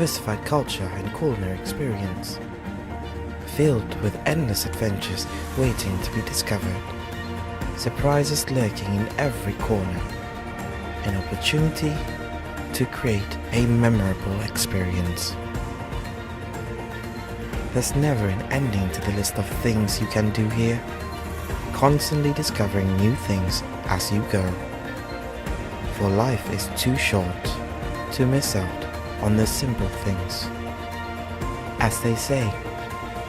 diversified culture and culinary experience, filled with endless adventures waiting to be discovered, surprises lurking in every corner, an opportunity to create a memorable experience. There's never an ending to the list of things you can do here, constantly discovering new things as you go. For life is too short to miss out on the simple things. As they say,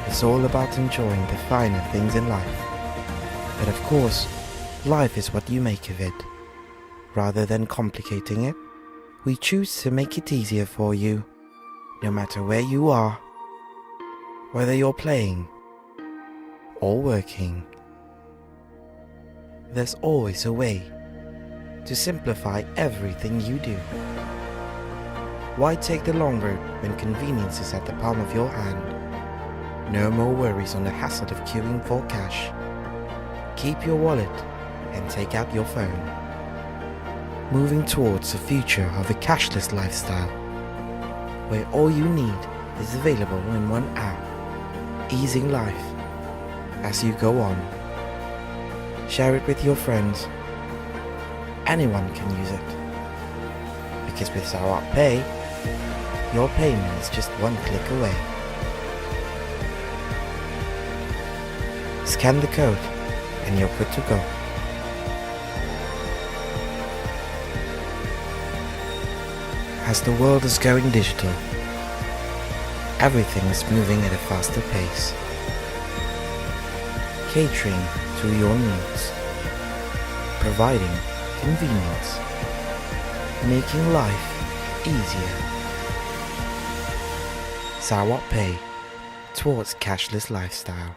it's all about enjoying the finer things in life. But of course, life is what you make of it. Rather than complicating it, we choose to make it easier for you, no matter where you are, whether you're playing or working. There's always a way to simplify everything you do. Why take the long road when convenience is at the palm of your hand? No more worries on the hassle of queuing for cash. Keep your wallet and take out your phone. Moving towards a future of a cashless lifestyle, where all you need is available in one app, easing life as you go on. Share it with your friends. Anyone can use it. Because with Sarawak Pay, your payment is just one click away. Scan the code and you're good to go. As the world is going digital, everything is moving at a faster pace, catering to your needs, providing convenience, making life easier. Sarawak Pay, towards cashless lifestyle.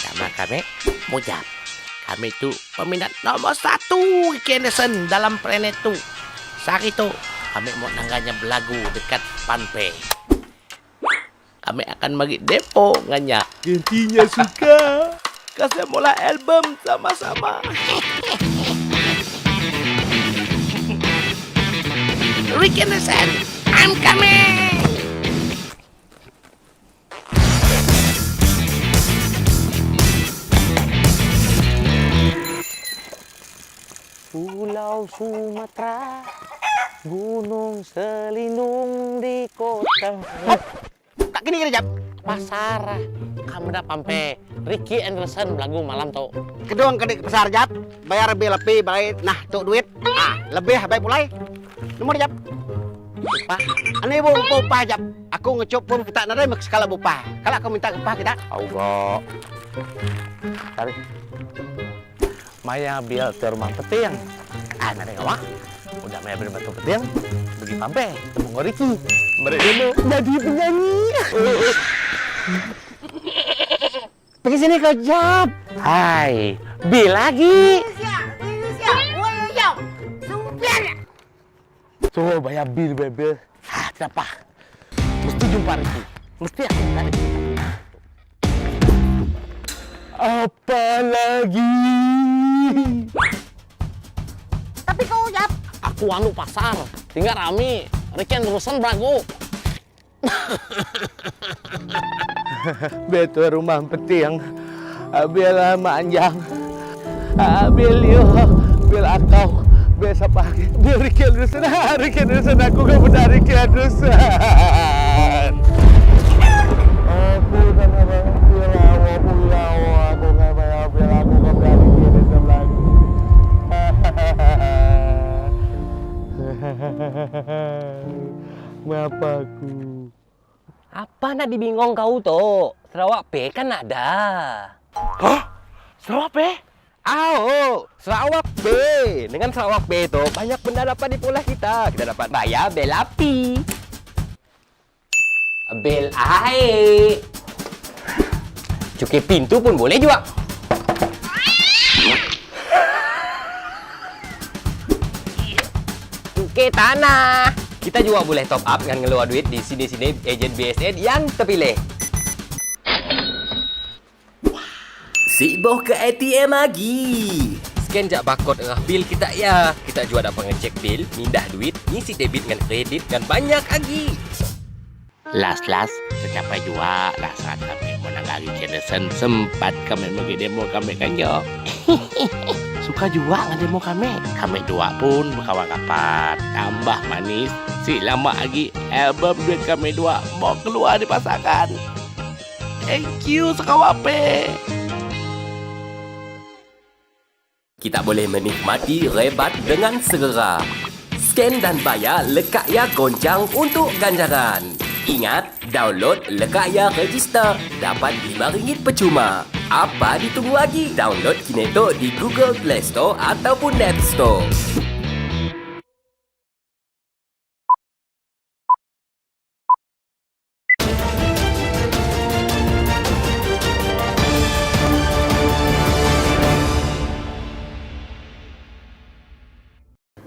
Nama kami Mujab. Kami tu peminat nomor 1 Ricky Anderson dalam planet tu. Sehari tu kami mau nangganya belagu dekat Panpe. Kami akan bagi depo nganya. Gantinya suka. Kasih mula album sama-sama. Ricky Anderson, I'm coming. Pulau Sumatera, gunung selindung di kota. Tak gini Jap. Pasar. Kamu dah pampe. Ricky Anderson lagu malam tu. Kedua ke pasar Jap, bayar lebih baik. Nah, tu duit. Lebih baik mulai. Nomor Jap. Upah. Ani ibu upah Jap. Aku ngecup pun kita nadai mak skala upah. Kalau aku minta upah kita. Allah. Tarik. Maya biar ke rumah petiang. Ada ngawak. Udah Maya berbatu petiang. Pergi pampe. Temu Ricky. Mereka dulu jadi penyanyi. Pergi sini kau Jap. Hai, Bil lagi. Coba bayar bil, Bebe. Tidak apa. Mesti jumpa Ricky. Mesti aku tarik. Apa lagi? Tapi kau Jap. Aku anu pasar. Tinggal rame. Ricky Anderson beragu. Betul rumah petiang. Bil manjang. Bil yo. Bil akau. Bil siapa? Bil Ricky Anderson. Ricky Anderson aku gak benar Ricky Anderson. Aku kan abang bil aku gak bayar bil aku gak benar Ricky Anderson lagi. Mengapa aku? Apa nak dibingong kau tu? Sarawak Pay kan ada. Hah? Sarawak Pay? Sarawak Pay. Dengan Sarawak Pay tu banyak benda dapat diperoleh kita. Kita dapat Bayar bel api. Bel air. Cukai pintu pun boleh juga. Okey, tanah. Kita juga boleh top up dengan ngeluar duit di sini-sini ejen BSN yang terpilih. Siboh ke ATM lagi. Scan jak barcode dengan bil kita ya. Kita juga dapat ngecek bil, mindah duit, ngisi debit dengan kredit dan banyak lagi. Last, tercapai juga lah saat kami menangani Kenderson. Sempat kami pergi demo kami kan yo. Suka juga ngedemo kami. Kami dua pun berkawan rapat. Tambah manis. Si lama lagi album duit kami dua mau keluar dipasangkan. Thank you sekawape. Kita boleh menikmati rebat dengan segera. Scan dan bayar lekat ya goncang untuk ganjaran. Ingat, download lekat ya register. Dapat RM5 percuma. Apa ditunggu lagi? Download Kineto di Google Play Store ataupun App Store.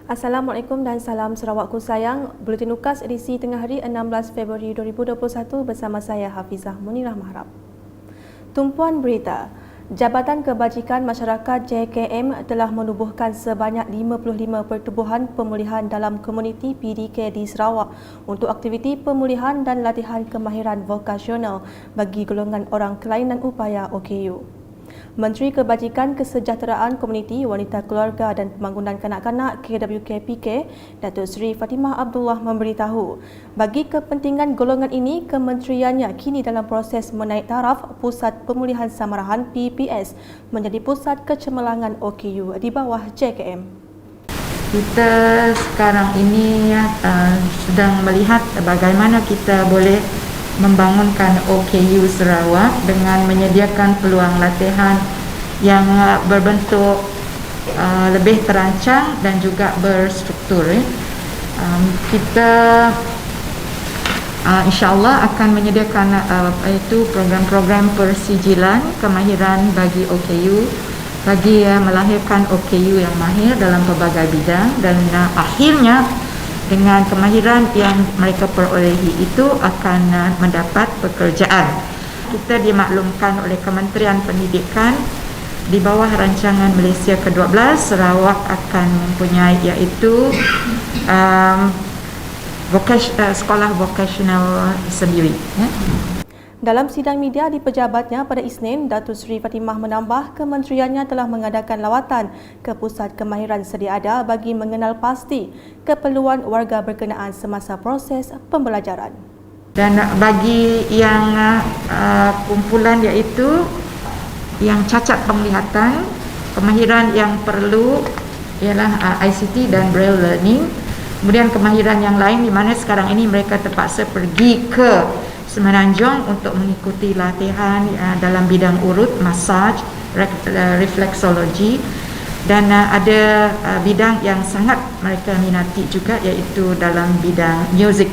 Assalamualaikum dan salam Sarawakku sayang. Buletin Ukas edisi tengah hari 16 Februari 2021 bersama saya Hafizah Munirah Maharap. Tumpuan berita. Jabatan Kebajikan Masyarakat JKM telah menubuhkan sebanyak 55 pertubuhan pemulihan dalam komuniti PDK di Sarawak untuk aktiviti pemulihan dan latihan kemahiran vokasional bagi golongan orang kelainan upaya OKU. Menteri Kebajikan Kesejahteraan Komuniti, Wanita Keluarga dan Pembangunan Kanak-kanak KWKPK, Datuk Seri Fatimah Abdullah memberitahu, bagi kepentingan golongan ini, kementeriannya kini dalam proses menaik taraf Pusat Pemulihan Samarahan PPS menjadi Pusat Kecemerlangan OKU di bawah JKM. Kita sekarang ini sedang melihat bagaimana kita boleh membangunkan OKU Sarawak dengan menyediakan peluang latihan yang berbentuk lebih terancang dan juga berstruktur. Kita insyaAllah akan menyediakan itu program-program persijilan kemahiran bagi OKU bagi melahirkan OKU yang mahir dalam pelbagai bidang dan akhirnya dengan kemahiran yang mereka perolehi itu akan mendapat pekerjaan. Kita dimaklumkan oleh Kementerian Pendidikan di bawah rancangan Malaysia ke-12, Sarawak akan mempunyai iaitu sekolah vokasional sendiri. Dalam sidang media di pejabatnya pada Isnin, Datuk Seri Fatimah menambah kementeriannya telah mengadakan lawatan ke pusat kemahiran sedia ada bagi mengenal pasti keperluan warga berkenaan semasa proses pembelajaran. Dan bagi yang kumpulan iaitu yang cacat penglihatan, kemahiran yang perlu ialah ICT dan Braille Learning. Kemudian kemahiran yang lain di mana sekarang ini mereka terpaksa pergi ke Semenanjung untuk mengikuti latihan dalam bidang urut, massage, reflexology dan ada bidang yang sangat mereka minati juga iaitu dalam bidang music.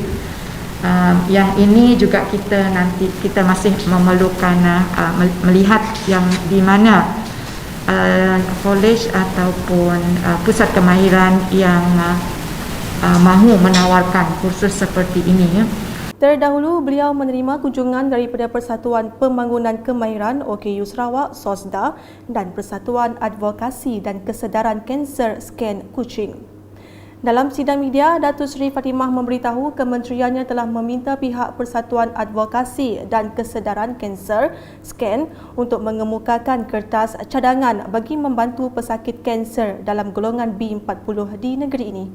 Yang ini juga kita masih memerlukan melihat yang di mana college ataupun pusat kemahiran yang mahu menawarkan kursus seperti ini ya. Terdahulu, beliau menerima kunjungan daripada Persatuan Pembangunan Kemahiran OKU Sarawak, SOSDA dan Persatuan Advokasi dan Kesedaran Kanser SCAN Kuching. Dalam sidang media, Datuk Seri Fatimah memberitahu kementeriannya telah meminta pihak Persatuan Advokasi dan Kesedaran Kanser SCAN untuk mengemukakan kertas cadangan bagi membantu pesakit kanser dalam golongan B40 di negeri ini.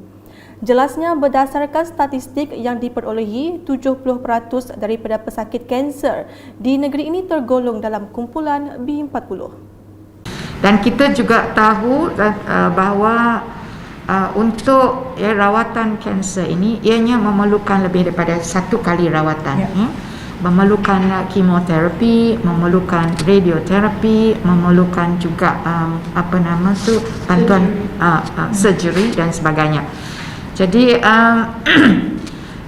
Jelasnya, berdasarkan statistik yang diperolehi, 70% daripada pesakit kanser di negeri ini tergolong dalam kumpulan B40. Dan kita juga tahu bahawa untuk rawatan kanser ini, ianya memerlukan lebih daripada satu kali rawatan. Memerlukan kemoterapi, memerlukan radioterapi, memerlukan juga bantuan surgery dan sebagainya. Jadi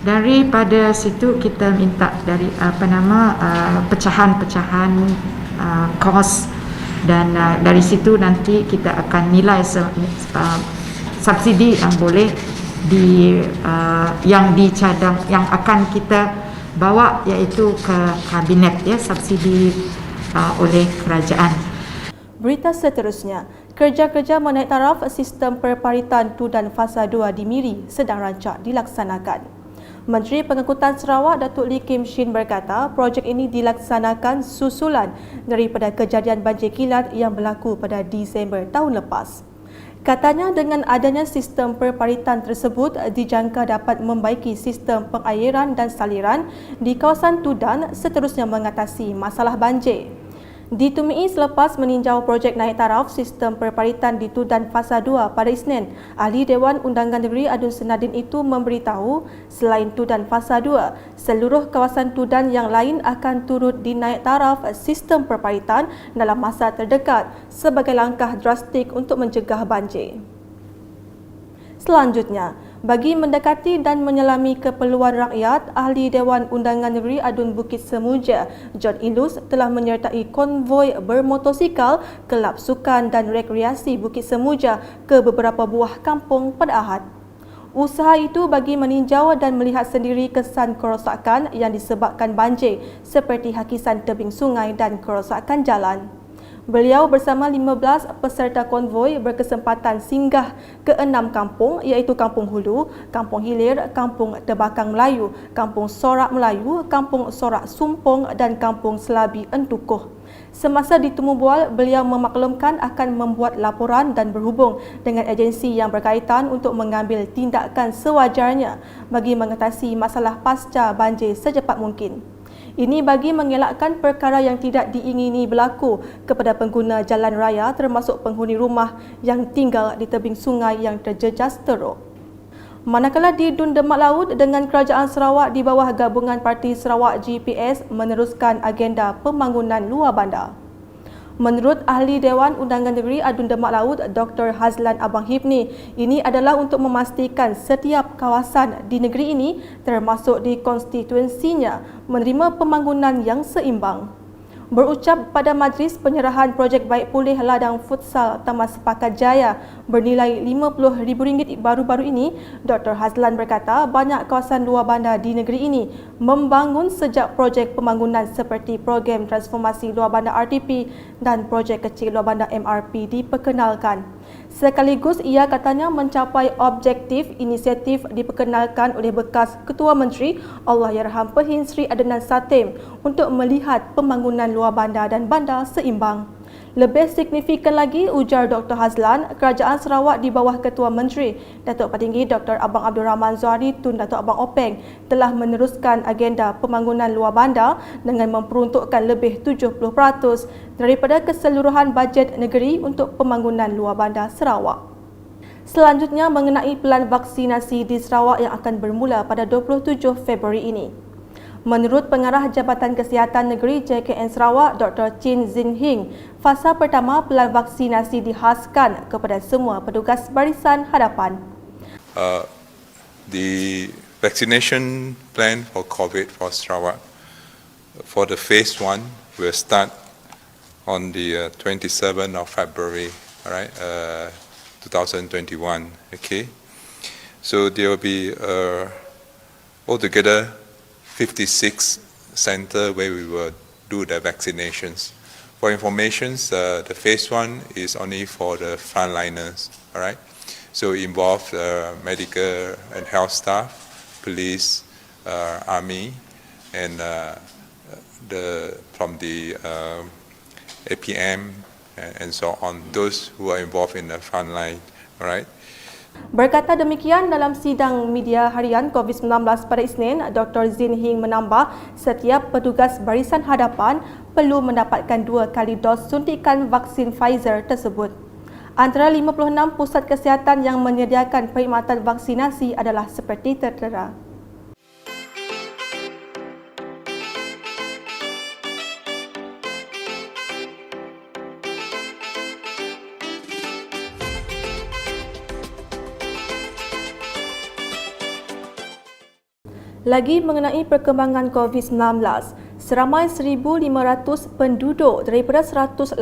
daripada situ kita minta dari pecahan-pecahan kos dan dari situ nanti kita akan nilai subsidi yang boleh yang dicadang, yang akan kita bawa iaitu ke kabinet ya, subsidi oleh kerajaan. Berita seterusnya, kerja-kerja menaik taraf sistem perparitan Tu dan Fasa 2 di Miri sedang rancak dilaksanakan. Menteri Pengangkutan Sarawak Datuk Lee Kim Shin berkata projek ini dilaksanakan susulan daripada kejadian banjir kilat yang berlaku pada Disember tahun lepas. Katanya dengan adanya sistem perparitan tersebut dijangka dapat membaiki sistem pengairan dan saliran di kawasan Tudan seterusnya mengatasi masalah banjir. Ditemui selepas meninjau projek naik taraf sistem perparitan di Tudan Fasa 2 pada Isnin, Ahli Dewan Undangan Negeri Adun Senadin itu memberitahu selain Tudan Fasa 2, seluruh kawasan Tudan yang lain akan turut dinaik taraf sistem perparitan dalam masa terdekat sebagai langkah drastik untuk mencegah banjir. Selanjutnya, bagi mendekati dan menyelami keperluan rakyat, Ahli Dewan Undangan Negeri Adun Bukit Semuja, John Ilus telah menyertai konvoi bermotosikal Kelab Sukan dan Rekreasi Bukit Semuja ke beberapa buah kampung pada Ahad. Usaha itu bagi meninjau dan melihat sendiri kesan kerosakan yang disebabkan banjir seperti hakisan tebing sungai dan kerosakan jalan. Beliau bersama 15 peserta konvoi berkesempatan singgah ke 6 kampung iaitu Kampung Hulu, Kampung Hilir, Kampung Tebakang Melayu, Kampung Sorak Melayu, Kampung Sorak Sumpong dan Kampung Selabi Entukuh. Semasa ditemu bual, beliau memaklumkan akan membuat laporan dan berhubung dengan agensi yang berkaitan untuk mengambil tindakan sewajarnya bagi mengatasi masalah pasca banjir secepat mungkin. Ini bagi mengelakkan perkara yang tidak diingini berlaku kepada pengguna jalan raya termasuk penghuni rumah yang tinggal di tebing sungai yang terjejas teruk. Manakala di Dun Demak Laut dengan Kerajaan Sarawak di bawah gabungan Parti Sarawak GPS meneruskan agenda pembangunan luar bandar. Menurut Ahli Dewan Undangan Negeri Adun Demak Laut, Dr. Hazlan Abang Hibni, ini adalah untuk memastikan setiap kawasan di negeri ini termasuk di konstituensinya menerima pembangunan yang seimbang. Berucap pada majlis penyerahan projek baik pulih ladang futsal Taman Sepakat Jaya bernilai RM50,000 baru-baru ini, Dr. Hazlan berkata banyak kawasan luar bandar di negeri ini membangun sejak projek pembangunan seperti program transformasi luar bandar RTP dan projek kecil luar bandar MRP diperkenalkan. Sekaligus ia katanya mencapai objektif inisiatif diperkenalkan oleh bekas Ketua Menteri Allahyarham Perhin Sri Adnan Satem untuk melihat pembangunan luar bandar dan bandar seimbang. Lebih signifikan lagi, ujar Dr. Hazlan, Kerajaan Sarawak di bawah Ketua Menteri Datuk Petinggi Dr. Abang Abdul Rahman Zuhari Tun Datuk Abang Openg telah meneruskan agenda pembangunan luar bandar dengan memperuntukkan lebih 70% daripada keseluruhan bajet negeri untuk pembangunan luar bandar Sarawak. Selanjutnya mengenai pelan vaksinasi di Sarawak yang akan bermula pada 27 Februari ini. Menurut Pengarah Jabatan Kesihatan Negeri JKN Sarawak, Dr. Chin Zin Hing, fasa pertama pelan vaksinasi dihaskan kepada semua petugas barisan hadapan. The vaccination plan for COVID for Sarawak for the phase 1 will start on the 27th of February, all right, 2021. Okay, so there will be altogether 56 centers where we will do the vaccinations. For information, the phase 1 is only for the frontliners, all right? So it involves medical and health staff, police, army, and from the APM and so on, those who are involved in the frontline, all right? Berkata demikian dalam sidang media harian COVID-19 pada Isnin, Dr. Zin Hing menambah setiap petugas barisan hadapan perlu mendapatkan 2 kali dos suntikan vaksin Pfizer tersebut. Antara 56 pusat kesihatan yang menyediakan perkhidmatan vaksinasi adalah seperti tertera. Lagi mengenai perkembangan COVID-19, Seramai 1,500 penduduk daripada 180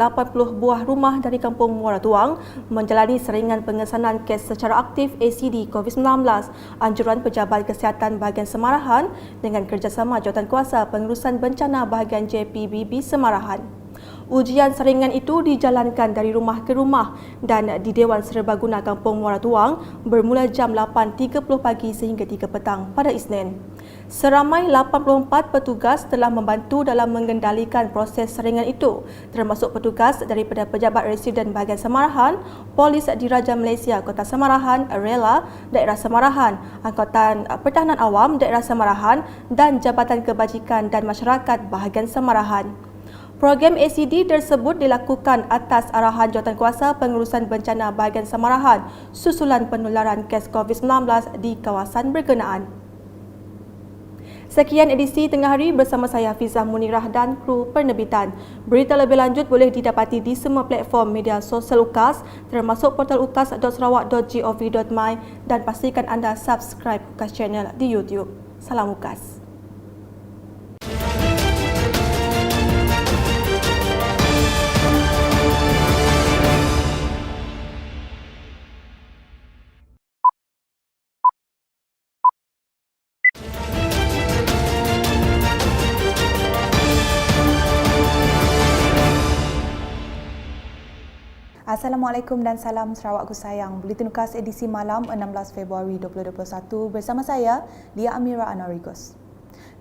buah rumah dari Kampung Muara Tuang menjalani seringan pengesanan kes secara aktif ACD COVID-19, anjuran Pejabat Kesihatan Bahagian Semarahan dengan kerjasama Jawatankuasa Pengurusan Bencana Bahagian JPBB Semarahan. Ujian seringan itu dijalankan dari rumah ke rumah dan di Dewan Serbaguna Kampung Muara Tuang bermula jam 8.30 pagi sehingga 3 petang pada Isnin. Seramai 84 petugas telah membantu dalam mengendalikan proses seringan itu, termasuk petugas daripada Pejabat Residen Bahagian Semarahan, Polis Diraja Malaysia Kota Semarahan, Rela Daerah Semarahan, Angkatan Pertahanan Awam Daerah Semarahan dan Jabatan Kebajikan dan Masyarakat Bahagian Semarahan. Program ACD tersebut dilakukan atas arahan Jawatankuasa Pengurusan Bencana Bahagian Semarahan susulan penularan kes COVID-19 di kawasan berkenaan. Sekian edisi Tengah Hari bersama saya Hafizah Munirah dan kru penerbitan. Berita lebih lanjut boleh didapati di semua platform media sosial UKAS termasuk portal ukas.sarawak.gov.my dan pastikan anda subscribe UKAS Channel di YouTube. Salam UKAS. Assalamualaikum dan salam Sarawakku sayang. Buletin UKAS edisi malam 16 Februari 2021 bersama saya, Lia Amira Anarigos.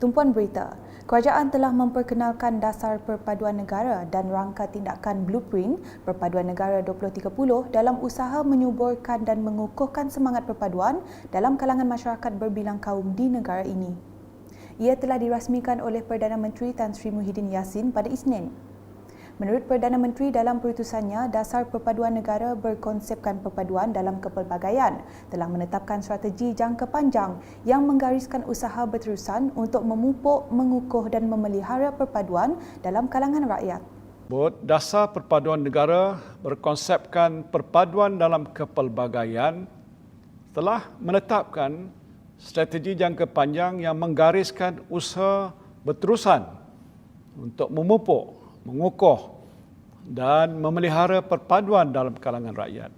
Tumpuan berita, kerajaan telah memperkenalkan dasar perpaduan negara dan rangka tindakan blueprint perpaduan negara 2030 dalam usaha menyuburkan dan mengukuhkan semangat perpaduan dalam kalangan masyarakat berbilang kaum di negara ini. Ia telah dirasmikan oleh Perdana Menteri Tan Sri Muhyiddin Yassin pada Isnin. Menurut Perdana Menteri dalam perutusannya, dasar perpaduan negara berkonsepkan perpaduan dalam kepelbagaian, telah menetapkan strategi jangka panjang yang menggariskan usaha berterusan untuk memupuk, mengukuh dan memelihara perpaduan dalam kalangan rakyat. Dasar perpaduan negara berkonsepkan perpaduan dalam kepelbagaian telah menetapkan strategi jangka panjang yang menggariskan usaha berterusan untuk memupuk, mengukuh dan memelihara perpaduan dalam kalangan rakyat.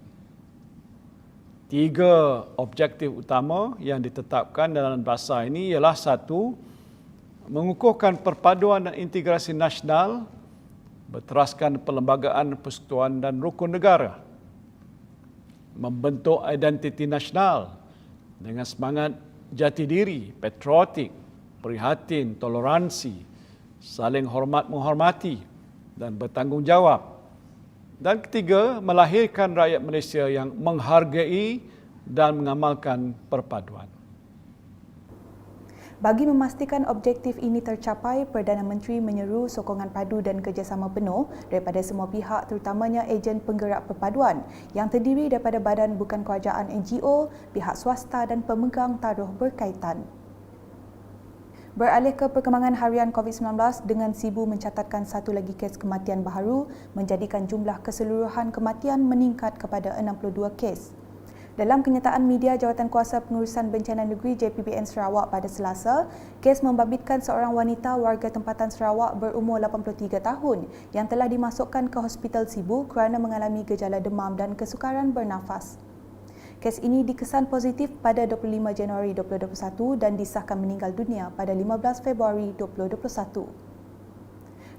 3 objektif utama yang ditetapkan dalam dasar ini ialah 1. Mengukuhkan perpaduan dan integrasi nasional berteraskan perlembagaan persekutuan dan rukun negara. Membentuk identiti nasional dengan semangat jati diri, patriotik, prihatin, toleransi, saling hormat menghormati dan bertanggungjawab. Dan 3, melahirkan rakyat Malaysia yang menghargai dan mengamalkan perpaduan. Bagi memastikan objektif ini tercapai, Perdana Menteri menyeru sokongan padu dan kerjasama penuh daripada semua pihak terutamanya ejen penggerak perpaduan yang terdiri daripada badan bukan kerajaan NGO, pihak swasta dan pemegang taruh berkaitan. Beralih ke perkembangan harian COVID-19 dengan Sibu mencatatkan 1 lagi kes kematian baharu menjadikan jumlah keseluruhan kematian meningkat kepada 62 kes. Dalam kenyataan media Jawatankuasa Pengurusan Bencana Negeri JPBN Sarawak pada Selasa, kes membabitkan seorang wanita warga tempatan Sarawak berumur 83 tahun yang telah dimasukkan ke Hospital Sibu kerana mengalami gejala demam dan kesukaran bernafas. Kes ini dikesan positif pada 25 Januari 2021 dan disahkan meninggal dunia pada 15 Februari 2021.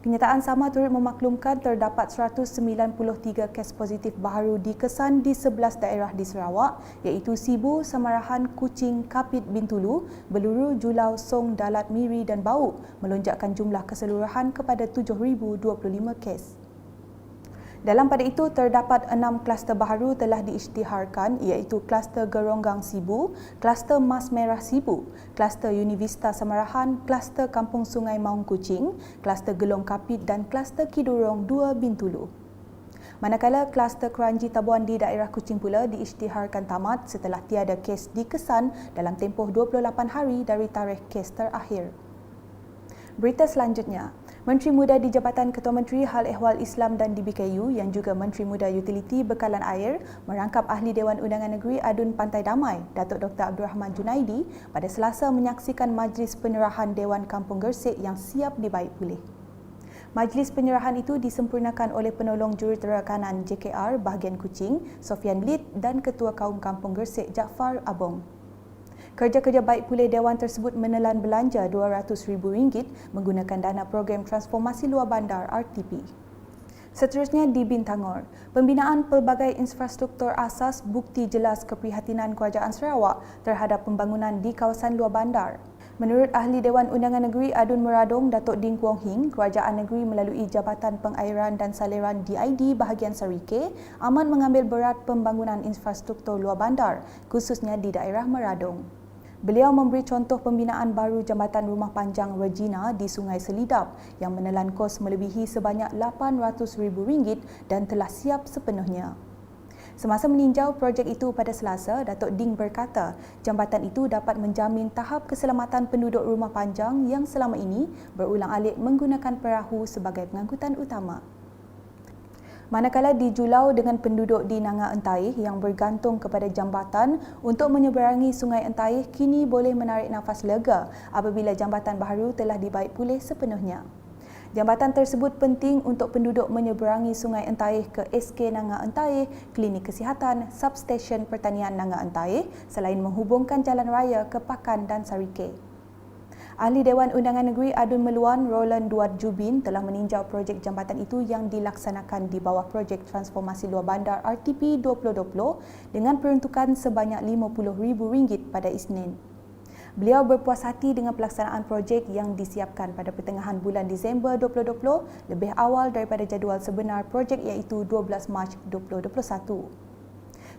Kenyataan sama turut memaklumkan terdapat 193 kes positif baharu dikesan di 11 daerah di Sarawak iaitu Sibu, Semarahan, Kuching, Kapit, Bintulu, Beluru, Julau, Song, Dalat, Miri dan Bau melonjakkan jumlah keseluruhan kepada 7,025 kes. Dalam pada itu, terdapat 6 kluster baharu telah diisytiharkan iaitu kluster Geronggang Sibu, kluster Mas Merah Sibu, kluster Univista Semarahan, kluster Kampung Sungai Maung Kuching, kluster Gelong Kapit dan kluster Kidurong 2 Bintulu. Manakala kluster Keranji Tabuan di daerah Kuching pula diisytiharkan tamat setelah tiada kes dikesan dalam tempoh 28 hari dari tarikh kes terakhir. Berita selanjutnya, Menteri Muda di Jabatan Ketua Menteri Hal Ehwal Islam dan DBKU yang juga Menteri Muda Utiliti Bekalan Air merangkap Ahli Dewan Undangan Negeri Adun Pantai Damai, Datuk Dr. Abdul Rahman Junaidi pada Selasa menyaksikan majlis penyerahan Dewan Kampung Gersik yang siap dibaik pulih. Majlis penyerahan itu disempurnakan oleh penolong jurutera kanan JKR bahagian Kuching, Sofian Lid dan Ketua Kaum Kampung Gersik Jaafar Abong. Kerja-kerja baik pulih Dewan tersebut menelan belanja RM200,000 menggunakan dana program Transformasi Luar Bandar RTP. Seterusnya di Bintangor, pembinaan pelbagai infrastruktur asas bukti jelas keprihatinan Kerajaan Sarawak terhadap pembangunan di kawasan luar bandar. Menurut Ahli Dewan Undangan Negeri Adun Meradong Datuk Ding Kuong Hing, Kerajaan Negeri melalui Jabatan Pengairan dan Saliran DID bahagian Sarike amat mengambil berat pembangunan infrastruktur luar bandar, khususnya di daerah Meradong. Beliau memberi contoh pembinaan baru jambatan rumah panjang Regina di Sungai Selidap yang menelan kos melebihi sebanyak RM800,000 dan telah siap sepenuhnya. Semasa meninjau projek itu pada Selasa, Datuk Ding berkata jambatan itu dapat menjamin tahap keselamatan penduduk rumah panjang yang selama ini berulang-alik menggunakan perahu sebagai pengangkutan utama. Manakala di Julau dengan penduduk di Nanga Entaih yang bergantung kepada jambatan untuk menyeberangi Sungai Entaih kini boleh menarik nafas lega apabila jambatan baharu telah dibaik pulih sepenuhnya. Jambatan tersebut penting untuk penduduk menyeberangi Sungai Entaih ke SK Nanga Entaih, klinik kesihatan, substesen pertanian Nanga Entaih selain menghubungkan jalan raya ke Pakan dan Sarike. Ahli Dewan Undangan Negeri Adun Meluan Roland Duat Jubin telah meninjau projek jambatan itu yang dilaksanakan di bawah projek Transformasi Luar Bandar RTP 2020 dengan peruntukan sebanyak RM50,000 pada Isnin. Beliau berpuas hati dengan pelaksanaan projek yang disiapkan pada pertengahan bulan Disember 2020 lebih awal daripada jadual sebenar projek iaitu 12 Mac 2021.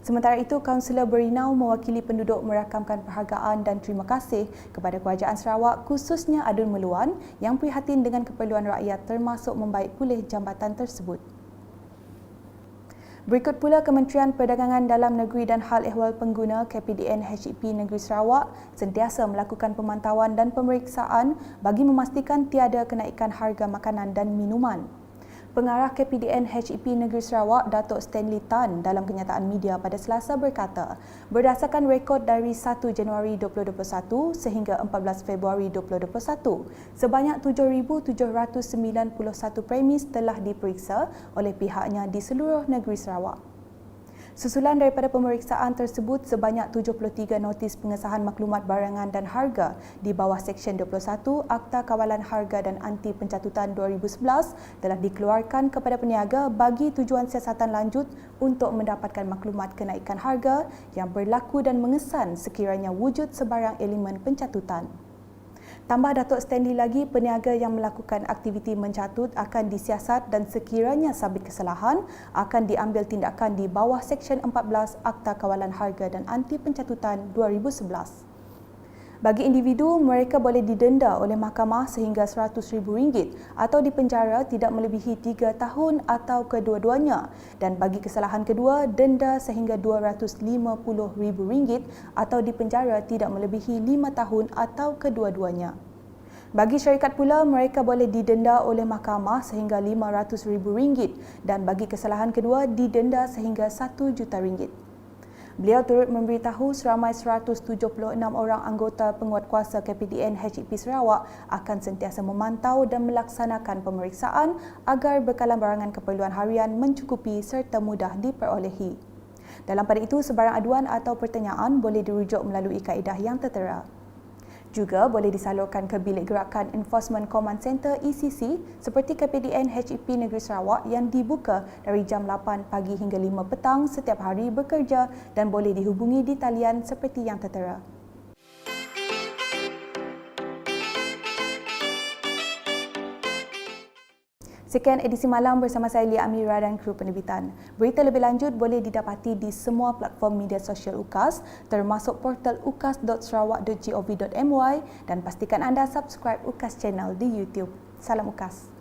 Sementara itu, Kaunselor Berinau mewakili penduduk merakamkan penghargaan dan terima kasih kepada Kerajaan Sarawak khususnya Adun Meluan yang prihatin dengan keperluan rakyat termasuk membaik pulih jambatan tersebut. Berikut pula Kementerian Perdagangan Dalam Negeri dan Hal Ehwal Pengguna KPDN HEP Negeri Sarawak sentiasa melakukan pemantauan dan pemeriksaan bagi memastikan tiada kenaikan harga makanan dan minuman. Pengarah KPDN HEP Negeri Sarawak, Datuk Stanley Tan dalam kenyataan media pada Selasa berkata, berdasarkan rekod dari 1 Januari 2021 sehingga 14 Februari 2021, sebanyak 7,791 premis telah diperiksa oleh pihaknya di seluruh negeri Sarawak. Susulan daripada pemeriksaan tersebut, sebanyak 73 notis pengesahan maklumat barangan dan harga di bawah Seksyen 21 Akta Kawalan Harga dan Anti Pencatutan 2011 telah dikeluarkan kepada peniaga bagi tujuan siasatan lanjut untuk mendapatkan maklumat kenaikan harga yang berlaku dan mengesan sekiranya wujud sebarang elemen pencatutan. Tambah Datuk Stanley lagi, peniaga yang melakukan aktiviti mencatut akan disiasat dan sekiranya sabit kesalahan akan diambil tindakan di bawah Seksyen 14 Akta Kawalan Harga dan Anti Pencatutan 2011. Bagi individu, mereka boleh didenda oleh mahkamah sehingga RM100,000 atau dipenjara tidak melebihi 3 tahun atau kedua-duanya, dan bagi kesalahan kedua, denda sehingga RM250,000 atau dipenjara tidak melebihi 5 tahun atau kedua-duanya. Bagi syarikat pula, mereka boleh didenda oleh mahkamah sehingga RM500,000 dan bagi kesalahan kedua didenda sehingga RM1 juta. Beliau turut memberitahu seramai 176 orang anggota penguatkuasa KPDN HEP Sarawak akan sentiasa memantau dan melaksanakan pemeriksaan agar bekalan barangan keperluan harian mencukupi serta mudah diperolehi. Dalam pada itu, sebarang aduan atau pertanyaan boleh dirujuk melalui kaedah yang tertera. Juga boleh disalurkan ke Bilik Gerakan Enforcement Command Center ECC seperti KPDN HEP Negeri Sarawak yang dibuka dari jam 8 pagi hingga 5 petang setiap hari bekerja dan boleh dihubungi di talian seperti yang tertera. Sekian edisi malam bersama saya Lia Amira dan kru penerbitan. Berita lebih lanjut boleh didapati di semua platform media sosial UKAS termasuk portal ukas.sarawak.gov.my dan pastikan anda subscribe UKAS Channel di YouTube. Salam UKAS.